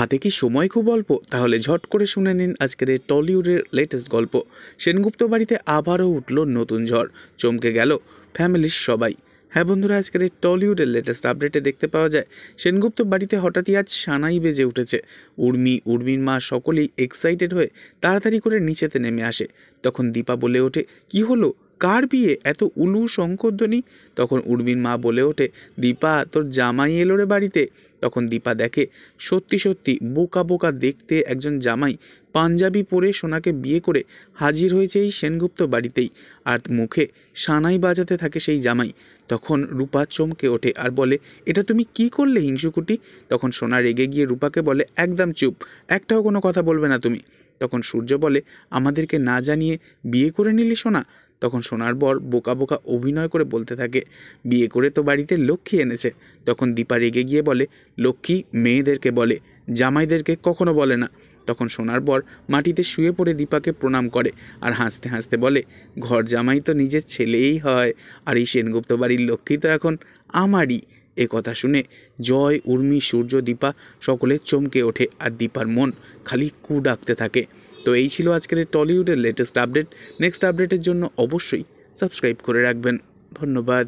হাতে কি সময় খুব অল্প? তাহলে ঝট করে শুনে নিন আজকের এই টলিউডের লেটেস্ট গল্প। সেনগুপ্ত বাড়িতে আবারও উঠল নতুন ঝড়, চমকে গেল ফ্যামিলির সবাই। হ্যাঁ বন্ধুরা, আজকের এই টলিউডের লেটেস্ট আপডেটে দেখতে পাওয়া যায় সেনগুপ্ত বাড়িতে হঠাৎই আজ সানাই বেজে উঠেছে। উর্মির মা সকলেই এক্সাইটেড হয়ে তাড়াতাড়ি করে নিচেতে নেমে আসে। তখন দীপা বলে ওঠে, কি হলো, কার বিয়ে, এত উলু শঙ্করধ্বনি? তখন উর্মির মা বলে ওঠে, দীপা, তোর জামাই এলো রে বাড়িতে। তখন দীপা দেখে সত্যি সত্যি বোকা বোকা দেখতে একজন জামাই পাঞ্জাবি পরে সোনাকে বিয়ে করে হাজির হয়েছে এই সেনগুপ্ত বাড়িতেই, আর মুখে সানাই বাজাতে থাকে সেই জামাই। তখন রূপা চমকে ওঠে আর বলে, এটা তুমি কি করলে হিংসুকুটি? তখন সোনা রেগে গিয়ে রূপাকে বলে, একদম চুপ, একটাও কোনো কথা বলবে না তুমি। তখন সূর্য বলে, আমাদেরকে না জানিয়ে বিয়ে করে নিলি সোনা? তখন সোনার বর বোকা বোকা অভিনয় করে বলতে থাকে, বিয়ে করে তো বাড়িতে লক্ষ্মী এনেছে। তখন দীপা রেগে গিয়ে বলে, লক্ষ্মী মেয়েদেরকে বলে, জামাইদেরকে কখনো বলে না। তখন সোনার বর মাটিতে শুয়ে পড়ে দীপাকে প্রণাম করে আর হাসতে হাসতে বলে, ঘর জামাই তো নিজের ছেলেই হয়, আর এই সেনগুপ্ত বাড়ির লক্ষ্মী তো এখন আমারই। এ কথা শুনে জয়, উর্মি, সূর্য, দীপা সকলে চমকে ওঠে আর দীপার মন খালি কু ডাকতে থাকে। তো এই ছিল আজকের টলিউডের লেটেস্ট আপডেট। নেক্সট আপডেটের জন্য অবশ্যই সাবস্ক্রাইব করে রাখবেন। ধন্যবাদ।